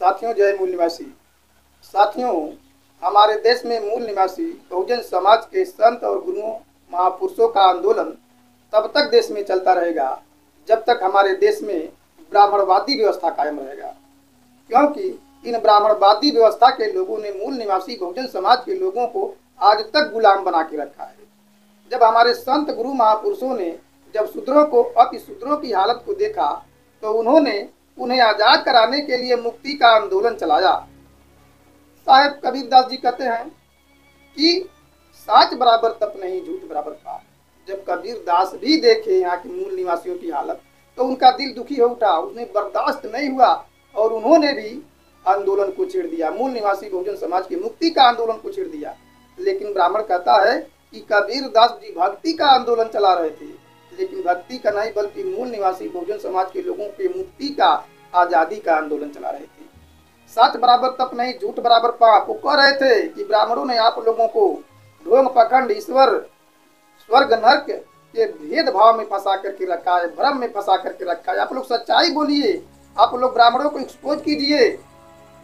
साथियों, जय मूल निवासी। साथियों, हमारे देश में मूल निवासी बहुजन समाज के संत और गुरुओं महापुरुषों का आंदोलन तब तक देश में चलता रहेगा जब तक हमारे देश में ब्राह्मणवादी व्यवस्था कायम रहेगा, क्योंकि इन ब्राह्मणवादी व्यवस्था के लोगों ने मूल निवासी बहुजन समाज के लोगों को आज तक गुलाम बना के रखा है। जब हमारे संत गुरु महापुरुषों ने जब शूद्रों को अति शूद्रों की हालत को देखा तो उन्होंने उन्हें आजाद कराने के लिए मुक्ति का आंदोलन चलाया। साहेब कबीरदास जी कहते हैं कि साच बराबर तप नहीं, झूठ बराबर पाप। जब कबीरदास भी देखे यहाँ के मूल निवासियों की हालत तो उनका दिल दुखी हो उठा, उन्हें बर्दाश्त नहीं हुआ और उन्होंने भी आंदोलन को छेड़ दिया, मूल निवासी बहुजन समाज की मुक्ति का आंदोलन को छेड़ दिया। लेकिन ब्राह्मण कहता है कि कबीरदास जी भक्ति का आंदोलन चला रहे थे, लेकिन भक्ति का नहीं बल्कि मूल निवासी बहुजन समाज के लोगों के मुक्ति का, आजादी का आंदोलन चला रहे थे। सच बराबर तप नहीं, झूठ बराबर पाप। वो कह रहे थे कि ब्राह्मणों ने आप लोगों को ढोंग पखंड ईश्वर स्वर्ग नर्क के भेदभाव में फंसा करके रखा है, भ्रम में फंसा करके रखा है। आप लोग सच्चाई बोलिए, आप लोग ब्राह्मणों को एक्सपोज कीजिए।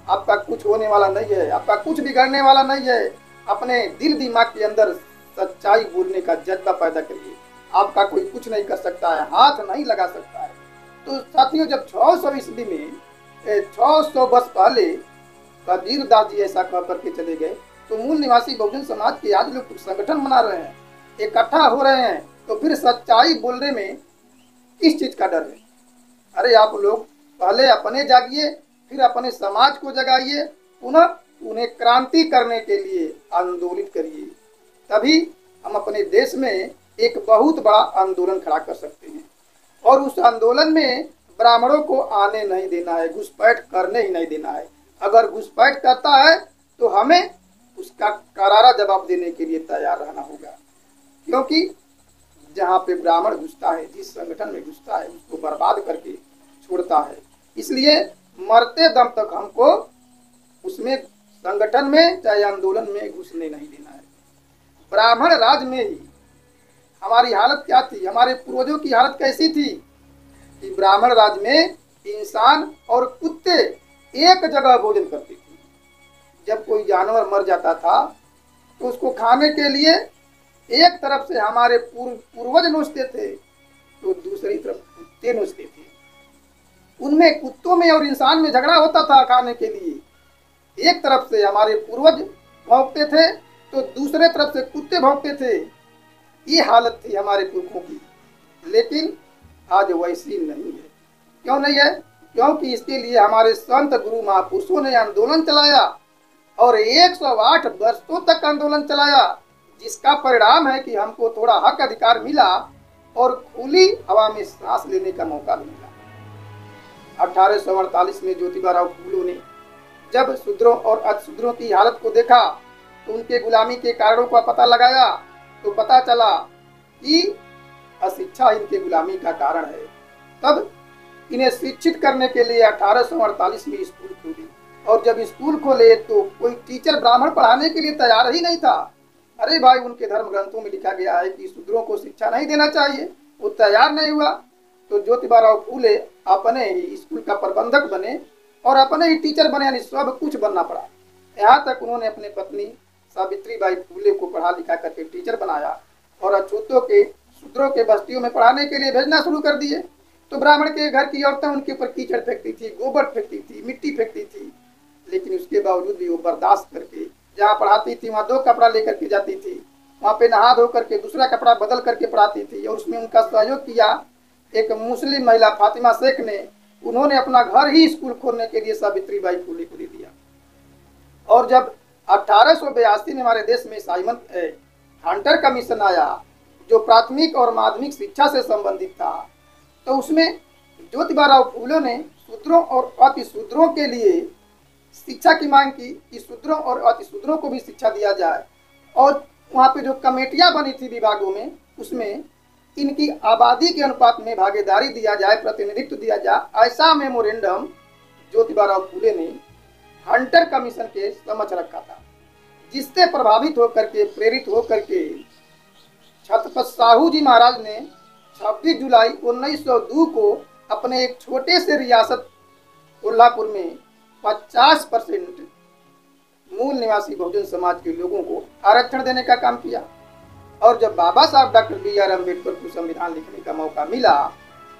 आपका कुछ होने वाला नहीं है, आपका कुछ बिगड़ने वाला नहीं है। अपने दिल दिमाग के अंदर सच्चाई बोलने का जज्बा पैदा करिए। आपका कोई कुछ नहीं कर सकता है, हाथ नहीं लगा सकता है। तो साथियों, जब 600 ईस्वी में 600 वर्ष पहले कबीरदास जी ऐसा कह करके चले गए तो मूल निवासी बहुजन समाज के आज लोग कुछ संगठन बना रहे हैं, इकट्ठा हो रहे हैं, तो फिर सच्चाई बोलने में किस चीज का डर है? अरे आप लोग पहले अपने जागिए, फिर अपने समाज को जगाइए, पुनः उन्हें क्रांति करने के लिए आंदोलित करिए। तभी हम अपने देश में एक बहुत बड़ा आंदोलन खड़ा कर सकते हैं। और उस आंदोलन में ब्राह्मणों को आने नहीं देना है, घुसपैठ करने ही नहीं देना है। अगर घुसपैठ करता है तो हमें उसका करारा जवाब देने के लिए तैयार रहना होगा, क्योंकि जहाँ पे ब्राह्मण घुसता है, जिस संगठन में घुसता है, उसको बर्बाद करके छोड़ता है। इसलिए मरते दम तक हमको उसमें संगठन में चाहे आंदोलन में घुसने नहीं देना है। ब्राह्मण राज में ही हमारी हालत क्या थी, हमारे पूर्वजों की हालत कैसी थी कि ब्राह्मण राज में इंसान और कुत्ते एक जगह भोजन करते थे। जब कोई जानवर मर जाता था तो उसको खाने के लिए एक तरफ से हमारे पूर्वज नोचते थे तो दूसरी तरफ कुत्ते नोचते थे। उनमें कुत्तों में और इंसान में झगड़ा होता था खाने के लिए। एक तरफ से हमारे पूर्वज भौंकते थे तो दूसरे तरफ से कुत्ते भौंकते थे। ये हालत थी हमारे पुरखों की, लेकिन आज वैसी नहीं है। क्यों नहीं है? क्योंकि इसके लिए हमारे संत गुरु महापुरुषों ने आंदोलन चलाया और 108 वर्षों तक आंदोलन चलाया, जिसका परिणाम है कि हमको थोड़ा हक अधिकार मिला और खुली हवा में सांस लेने का मौका मिला। 1848 में ज्योतिबा फूले ने जब शूद्रों और अतिशूद्रों की हालत को देखा तो उनके गुलामी के कारणों का पता लगाया तो पता चला कि अशिक्षा इनके गुलामी का कारण है। तब इन्हें शिक्षित करने के लिए 1848 में स्कूल खोली, और जब स्कूल खोले तो कोई टीचर ब्राह्मण पढ़ाने के लिए तैयार ही नहीं था। अरे भाई, उनके धर्म ग्रंथों में लिखा गया है कि शूद्रों को शिक्षा नहीं देना चाहिए, वो तैयार नहीं हुआ। तो ज्योतिबा फूले अपने ही स्कूल का प्रबंधक बने और अपने ही टीचर बने, यानी सब कुछ बनना पड़ा। यहाँ तक उन्होंने अपनी पत्नी सावित्रीबाई फूले को पढ़ा लिखा करके टीचर बनाया और अछूतों के शूद्रों के बस्तियों में पढ़ाने के लिए भेजना शुरू कर दिए। तो ब्राह्मण के घर की औरतें उनके ऊपर कीचड़ फेंकती थी, गोबर फेंकती थी, मिट्टी फेंकती थी, लेकिन उसके बावजूद भी वो बर्दाश्त करके जहाँ पढ़ाती थी वहाँ 2 कपड़ा लेकर के जाती थी, वहाँ पे नहा धो करके दूसरा कपड़ा बदल करके पढ़ाती थी। और उसमें उनका सहयोग किया एक मुस्लिम महिला फातिमा शेख ने। उन्होंने अपना घर ही स्कूल खोलने के लिए सावित्रीबाई फूले को दे दिया। और जब 1882 में हमारे देश में साइमन हंटर कमीशन आया जो प्राथमिक और माध्यमिक शिक्षा से संबंधित था, तो उसमें ज्योतिबा फूले ने शूद्रों और अतिशूद्रों के लिए शिक्षा की मांग की कि शूद्रों और अतिशूद्रों को भी शिक्षा दिया जाए। और वहाँ पे जो कमेटियाँ बनी थी विभागों में, उसमें इनकी आबादी के अनुपात में भागीदारी दिया जाए, प्रतिनिधित्व दिया जाए। ऐसा मेमोरेंडम ज्योतिबा फूले ने हंटर कमीशन के समक्ष रखा था, जिससे प्रभावित होकर के, प्रेरित होकर के छत्रपति साहू जी महाराज ने 26 जुलाई 1902 को अपने एक छोटे से रियासत कोल्हापुर में 50% मूल निवासी बहुजन समाज के लोगों को आरक्षण देने का काम किया। और जब बाबा साहब डॉक्टर बी.आर. अम्बेडकर को संविधान लिखने का मौका मिला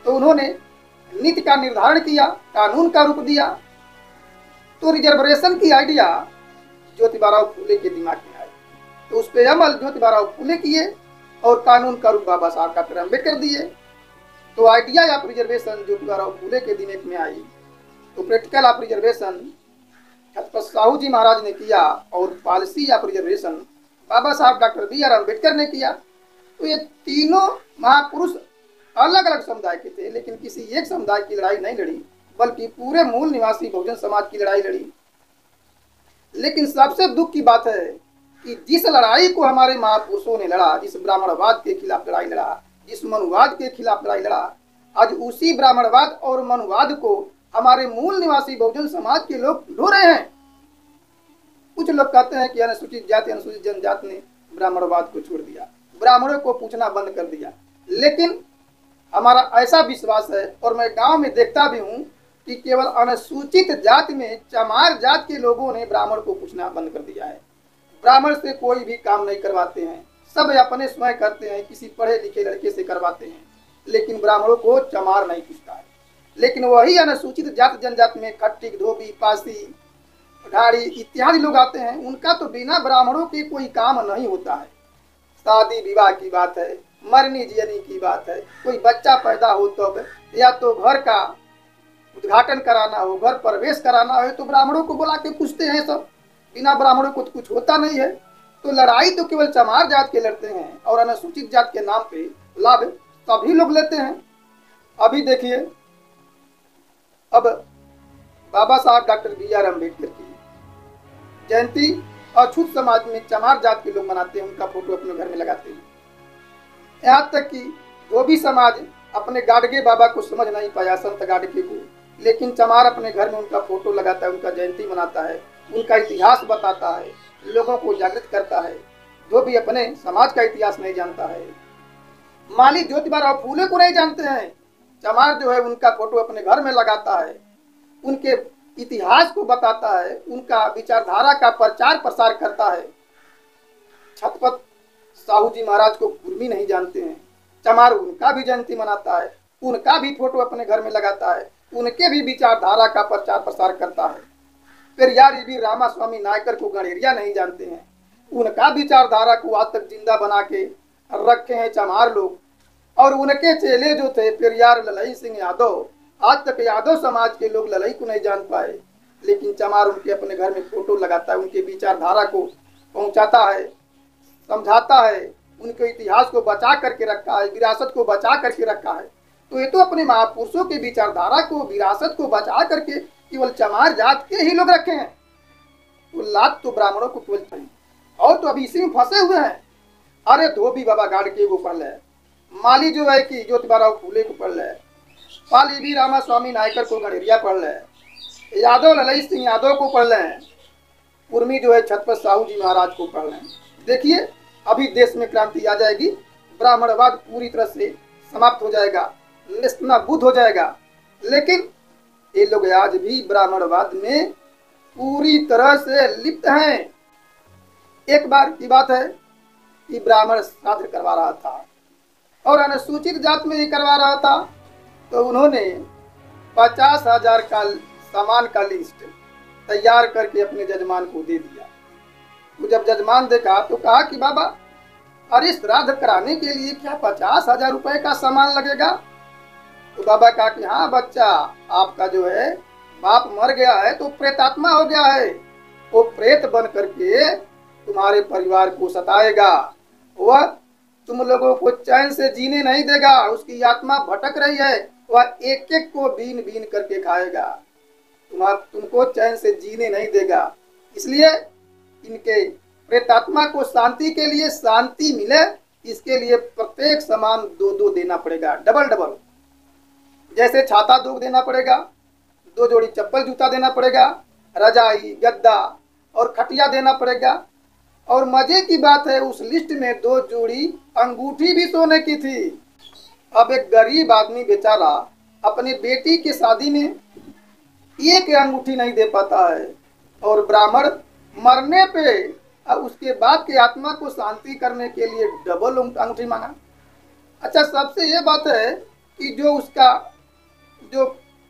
तो उन्होंने नीति का निर्धारण किया, कानून का रूप दिया। तो रिजर्वेशन की आइडिया ज्योतिबा फूले के दिमाग में आई, तो उस पर अमल ज्योतिबा फूले किए और कानून का रूप बाबा साहब डॉक्टर अम्बेडकर दिए। तो idea of reservation Jyotiba Phule के दिमाग में आई, तो practical of reservation Chhatrapati Shahu ji Maharaj ने किया और पॉलिसी ऑफ रिजर्वेशन बाबा साहब डॉक्टर बी.आर. अम्बेडकर ने किया। तो ये तीनों महापुरुष अलग अलग समुदाय के थे, लेकिन किसी एक समुदाय की लड़ाई नहीं लड़ी, बल्कि पूरे मूल निवासी बहुजन समाज की लड़ाई लड़ी। लेकिन सबसे दुख की बात है कि जिस लड़ाई को हमारे महापुरुषों ने लड़ा, जिस ब्राह्मणवाद के खिलाफ लड़ाई लड़ा, जिस मनुवाद के खिलाफ लड़ाई लड़ा, आज उसी ब्राह्मणवाद और मनुवाद को हमारे मूल निवासी बहुजन समाज के लोग ढो रहे हैं। कुछ लोग कहते हैं कि अनुसूचित जाति अनुसूचित जनजाति ने ब्राह्मणवाद को छोड़ दिया, ब्राह्मणों को पूछना बंद कर दिया। लेकिन हमारा ऐसा विश्वास है और मैं गांव में देखता भी हूं कि केवल अनुसूचित जाति में चमार जात के लोगों ने ब्राह्मण को पूछना बंद कर दिया है। ब्राह्मण से कोई भी काम नहीं करवाते हैं, सब अपने स्वयं करते हैं, किसी पढ़े लिखे लड़के से करवाते हैं, लेकिन ब्राह्मणों को चमार नहीं पूछता है। लेकिन वही अनुसूचित जाति जनजाति में खट्टी, धोबी, पासी, ढाड़ी इत्यादि लोग आते हैं, उनका तो बिना ब्राह्मणों के कोई काम नहीं होता है। शादी विवाह की बात है, मरनी जियनी की बात है, कोई बच्चा पैदा हो तो या तो घर का उद्घाटन कराना हो, घर प्रवेश कराना हो, तो ब्राह्मणों को बुला के पूछते हैं सब। बिना ब्राह्मणों को तो कुछ होता नहीं है। तो लड़ाई तो केवल चमार जात के लड़ते हैं और अनुसूचित जात के नाम पे लाभ सभी लोग लेते हैं। अभी देखिए, अब बाबा साहब डॉक्टर बी.आर. अम्बेडकर की जयंती अछूत समाज में चमार जात के लोग मनाते हैं, उनका फोटो अपने घर में लगाते हैं। यहाँ तक कि धोबी समाज अपने गाडगे बाबा को समझ नहीं पाया, संत गाडगे को, लेकिन चमार अपने घर में उनका फोटो लगाता है, उनका जयंती मनाता है, उनका इतिहास बताता है, लोगों को जागृत करता है। धोबी अपने समाज का इतिहास नहीं जानता है, माली ज्योतिबा फूले को नहीं जानते हैं, चमार जो है उनका फोटो अपने घर में लगाता है, उनके इतिहास को बताता है, उनका विचारधारा का प्रचार प्रसार करता है। छत्रपति साहू जी महाराज को कुर्मी नहीं जानते हैं, चमार उनका भी जयंती मनाता है, उनका भी फोटो अपने घर में लगाता है, उनके भी विचारधारा का प्रचार प्रसार करता है। पेरियार भी रामास्वामी नायकर को गणेरिया नहीं जानते हैं, उनका विचारधारा को आज तक जिंदा बना के रखे हैं चमार लोग। और उनके चेले जो थे पेरियार ललई सिंह यादव, आज तक यादव समाज के लोग ललई को नहीं जान पाए, लेकिन चमार उनके अपने घर में फोटो लगाता है, उनके विचारधारा को पहुंचाता है, समझाता है, उनके इतिहास को बचा करके रखा है, विरासत को बचा करके रखा है। तो ये तो अपने महापुरुषों के विचारधारा को, विरासत को बचा करके केवल चमार जात के ही लोग रखे हैं। तो लात तो ब्राह्मणों को केवल चाहिए, और तो अभी इसी में फंसे हुए हैं। अरे धोबी बाबा गाडगे को पढ़ ले, माली जो है कि ज्योतिबा फूले को पढ़ ले, पाली भी रामास्वामी नायकर को गणेरिया पढ़ ले, यादव ललई सिंह यादव को पढ़ लें, उर्मी जो है छत्रपति साहू जी महाराज को पढ़ लें। देखिए अभी देश में क्रांति आ जाएगी, ब्राह्मणवाद पूरी तरह से समाप्त हो जाएगा, नेस्तनाबूद हो जाएगा। लेकिन ये लोग आज भी ब्राह्मणवाद में पूरी तरह से लिप्त हैं। एक बार की बात है कि ब्राह्मण श्राद्ध करवा रहा था और अनुसूचित जात में ही करवा रहा था, तो उन्होंने 50,000 का सामान का लिस्ट तैयार करके अपने जजमान को दे दिया। तो जब जजमान देखा तो कहा कि बाबा, अरे श्राद्ध कराने के लिए क्या 50,000 रुपए का सामान लगेगा? तो बाबा कहा कि हाँ बच्चा, आपका जो है बाप मर गया है तो प्रेतात्मा हो गया है, वो प्रेत बन करके तुम्हारे परिवार को सताएगा, वह तुम लोगों को चैन से जीने नहीं देगा, उसकी आत्मा भटक रही है, वह एक एक को बीन बीन करके खाएगा, तुमको चैन से जीने नहीं देगा। इसलिए इनके प्रेतात्मा को शांति के लिए शांति मिले, इसके लिए प्रत्येक सामान 2-2 देना पड़ेगा, डबल डबल। जैसे छाता 2 देना पड़ेगा, 2 जोड़ी चप्पल जूता देना पड़ेगा, रजाई गद्दा और खटिया देना पड़ेगा। और मजे की बात है उस लिस्ट में 2 जोड़ी अंगूठी भी सोने की थी। अब एक गरीब आदमी बेचारा अपनी बेटी की शादी में एक अंगूठी नहीं दे पाता है, और ब्राह्मण मरने पे उसके बाप की आत्मा को शांति करने के लिए डबल अंगूठी मांगा। अच्छा, सबसे ये बात है कि जो उसका जो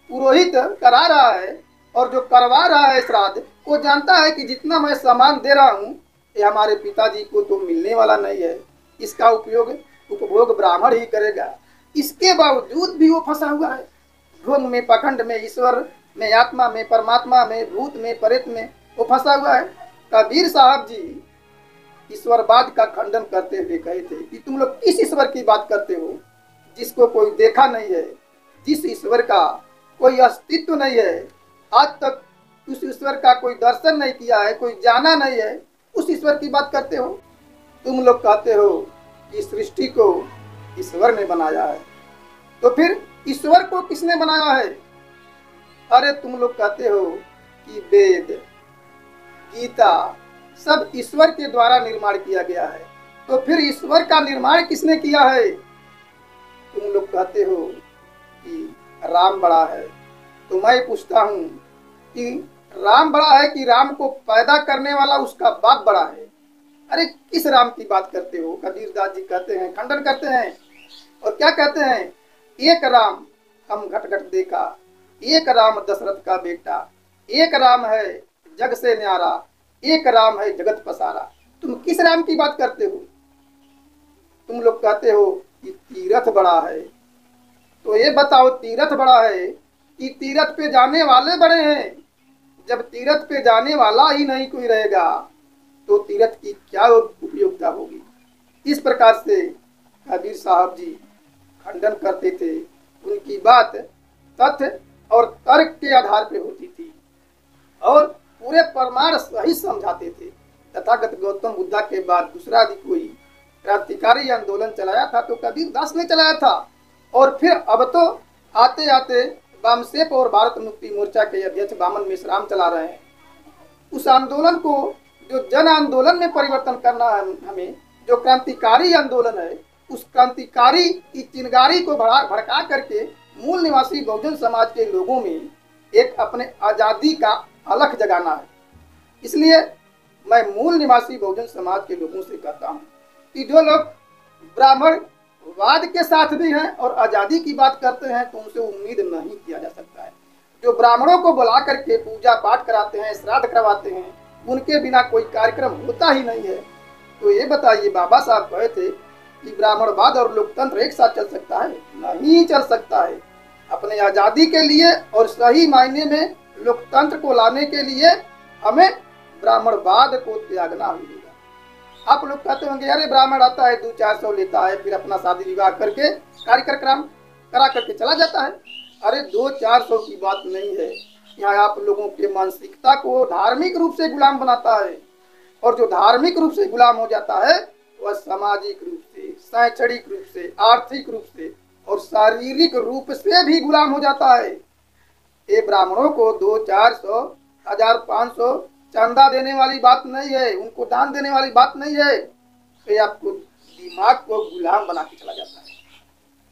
पुरोहित करा रहा है और जो करवा रहा है श्राद्ध, वो जानता है कि जितना मैं सामान दे रहा हूँ ये हमारे पिताजी को तो मिलने वाला नहीं है, इसका उपभोग ब्राह्मण ही करेगा। इसके बावजूद भी वो फंसा हुआ है ढोंग में, पखंड में, ईश्वर में, आत्मा में, परमात्मा में, भूत में, प्रेत में वो फंसा हुआ है। कबीर साहब जी ईश्वरवाद का खंडन करते हुए कहे थे कि तुम लोग किस ईश्वर की बात करते हो जिसको कोई देखा नहीं है, जिस ईश्वर का कोई अस्तित्व नहीं है, आज तक उस ईश्वर का कोई दर्शन नहीं किया है, कोई जाना नहीं है, उस ईश्वर की बात करते हो। तुम लोग कहते हो कि सृष्टि को ईश्वर ने बनाया है, तो फिर ईश्वर को किसने बनाया है? अरे तुम लोग कहते हो कि वेद, गीता सब ईश्वर के द्वारा निर्माण किया गया है, तो फिर ईश्वर का निर्माण किसने किया है? तुम लोग कहते हो कि राम बड़ा है, तो मैं पूछता हूँ कि राम बड़ा है कि राम को पैदा करने वाला उसका बाप बड़ा है? अरे किस राम की बात करते हो? कबीरदास जी कहते हैं, खंडन करते हैं, और क्या कहते हैं? एक राम हम घट घट देखा, एक राम दशरथ का बेटा, एक राम है जग से न्यारा, एक राम है जगत पसारा। तुम किस राम की बात करते हो? तुम लोग कहते हो कि तीर्थ बड़ा है, तो ये बताओ तीर्थ बड़ा है कि तीर्थ पे जाने वाले बड़े हैं? जब तीर्थ पे जाने वाला ही नहीं कोई रहेगा तो तीर्थ की क्या उपयोगिता होगी? इस प्रकार से कबीर साहब जी खंडन करते थे। उनकी बात तथ्य और तर्क के आधार पे होती थी और पूरे प्रमाण सही समझाते थे। तथागत गौतम बुद्धा के बाद दूसरा भी कोई क्रांतिकारी आंदोलन चलाया था तो कबीरदास ने चलाया था, और फिर अब तो आते आते वामसेप और भारत मुक्ति मोर्चा के अध्यक्ष वामन मेश्राम चला रहे हैं। उस आंदोलन को जो जन आंदोलन में परिवर्तन करना है हमें, जो क्रांतिकारी आंदोलन है, उस क्रांतिकारी की चिंगारी को भड़का करके मूल निवासी बहुजन समाज के लोगों में एक अपने आज़ादी का अलख जगाना है। इसलिए मैं मूल निवासी बहुजन समाज के लोगों से कहता हूँ कि जो लोग ब्राह्मणवाद के साथ भी हैं और आज़ादी की बात करते हैं तो उनसे उम्मीद नहीं किया जा सकता है। जो ब्राह्मणों को बुला करके पूजा पाठ कराते हैं, श्राद्ध करवाते हैं, उनके बिना कोई कार्यक्रम होता ही नहीं है। तो ये बताइए, बाबा साहब कहे थे कि ब्राह्मणवाद और लोकतंत्र एक साथ चल सकता है? नहीं चल सकता है। अपने आज़ादी के लिए और सही मायने में लोकतंत्र को लाने के लिए हमें ब्राह्मणवाद को त्यागना होगा। आप लोग कहते होंगे अरे ब्राह्मण आता है 200-400 लेता है, फिर अपना शादी विवाह करके कार्यक्रम करा करके चला जाता है। अरे 200-400 की बात नहीं है, यहाँ आप लोगों के मानसिकता को धार्मिक रूप से गुलाम बनाता है, और जो धार्मिक रूप से गुलाम हो जाता है वह सामाजिक रूप से, शैक्षणिक रूप से, आर्थिक रूप से और शारीरिक रूप से भी गुलाम हो जाता है। ये ब्राह्मणों को 200-400, 1000-500 चंदा देने वाली बात नहीं है, उनको दान देने वाली बात नहीं है। तो ये आपको दिमाग को गुलाम बना के चला जाता है।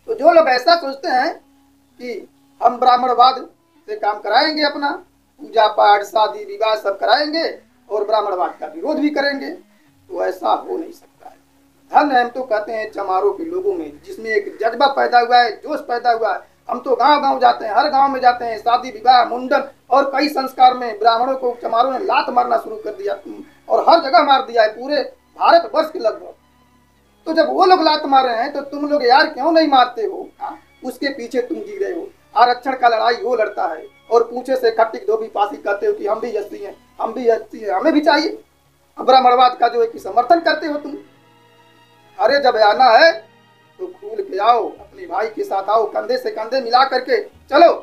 तो जो लोग ऐसा सोचते हैं कि हम ब्राह्मणवाद से काम कराएंगे, अपना पूजा पाठ, शादी विवाह सब कराएंगे और ब्राह्मणवाद का विरोध भी करेंगे, तो ऐसा हो नहीं सकता है। धन हम तो कहते हैं चमारों के लोगों में, जिसमें एक जज्बा पैदा हुआ है, जोश पैदा हुआ है। हम तो गांव गांव जाते हैं, हर गांव में जाते हैं, शादी विवाह, मुंडन और कई संस्कार में ब्राह्मणों को चमारों ने लात मारना शुरू कर दिया और हर जगह मार दिया है, पूरे भारत वर्ष के लगभग। तो जब वो लोग लात मार रहे हैं तो तुम लोग यार क्यों नहीं मारते हो? उसके पीछे तुम जी रहे हो। आरक्षण का लड़ाई वो लड़ता है और पूछे से खट्टी धोबी पासी कहते हो कि हम भी एससी हैं, हम भी एससी हैं, हमें भी चाहिए। ब्राह्मणवाद का जो है कि समर्थन करते हो तुम। अरे जब आना है तो खुल के आओ, अपने भाई के साथ आओ, कंधे से कंधे मिला करके चलो,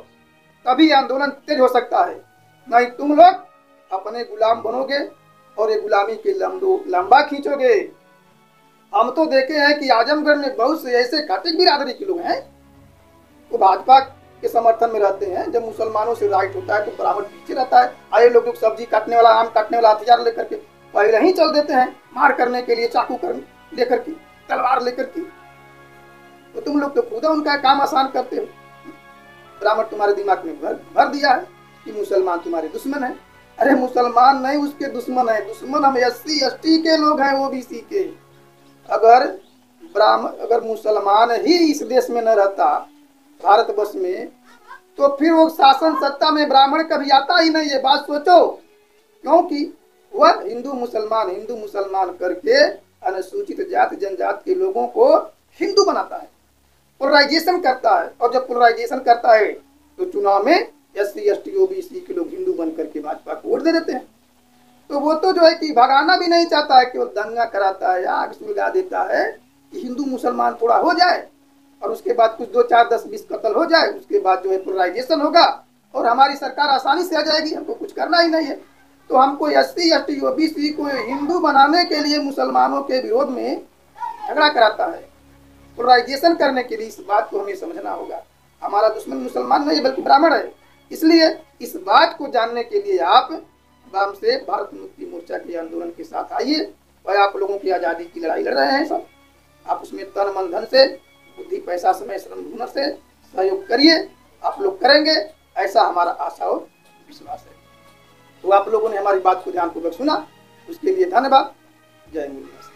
तभी आंदोलन तेज हो सकता है। नहीं तुम लोग अपने गुलाम बनोगे और ये गुलामी के लंबा खींचोगे। हम तो देखे हैं कि आजमगढ़ में बहुत से ऐसे खटिक बिरादरी के लोग हैं वो भाजपा के समर्थन में रहते हैं। जब मुसलमानों से राइट होता है तो ब्राह्मण पीछे रहता है। आए लोग सब्जी काटने वाला, आम काटने वाला हथियार लेकर के पहले ही चल देते हैं मार करने के लिए, चाकू लेकर के, तलवार लेकर के। तो तुम लोग तो खुद उनका काम आसान करते हो। ब्राह्मण तुम्हारे दिमाग में भर दिया है। कि मुसलमान तुम्हारे दुश्मन है। अरे मुसलमान नहीं, उसके दुश्मन है। दुश्मन हम SC ST के लोग हैं, OBC के। अगर अगर मुसलमान ही इस देश में न रहता, भारतवर्ष में, तो फिर वो शासन सत्ता में ब्राह्मण कभी आता ही नहीं। ये बात सोचो, क्योंकि वह हिंदू मुसलमान करके अनुसूचित जाति जनजाति के लोगों को हिंदू बनाता है, पोलराइजेशन करता है। और जब पोलराइजेशन करता है तो चुनाव में SC ST OBC के लोग हिंदू बन करके भाजपा को वोट दे देते हैं। तो वो तो जो है कि भगाना भी नहीं चाहता है, केवल दंगा कराता है, आग सुलगा देता है कि हिंदू मुसलमान थोड़ा हो जाए, और उसके बाद कुछ 2 4 10 20 कत्ल हो जाए, उसके बाद जो है पोलराइजेशन होगा और हमारी सरकार आसानी से आ जाएगी, हमको कुछ करना ही नहीं है। तो हमको SC ST OBC को हिंदू बनाने के लिए मुसलमानों के विरोध में झगड़ा कराता है, पोलराइजेशन करने के लिए। इस बात को हमें समझना होगा। हमारा दुश्मन मुसलमान नहीं बल्कि ब्राह्मण है। इसलिए इस बात को जानने के लिए आप वाम से भारत मुक्ति मोर्चा के आंदोलन के साथ आइए, और आप लोगों की आज़ादी की लड़ाई लड़ रहे हैं सब। आप उसमें तन मन धन से, बुद्धि पैसा समय श्रम हुनर से सहयोग करिए। आप लोग करेंगे, ऐसा हमारा आशा और विश्वास है। तो आप लोगों ने हमारी बात को ध्यानपूर्वक सुना, उसके लिए धन्यवाद। जय हिंद।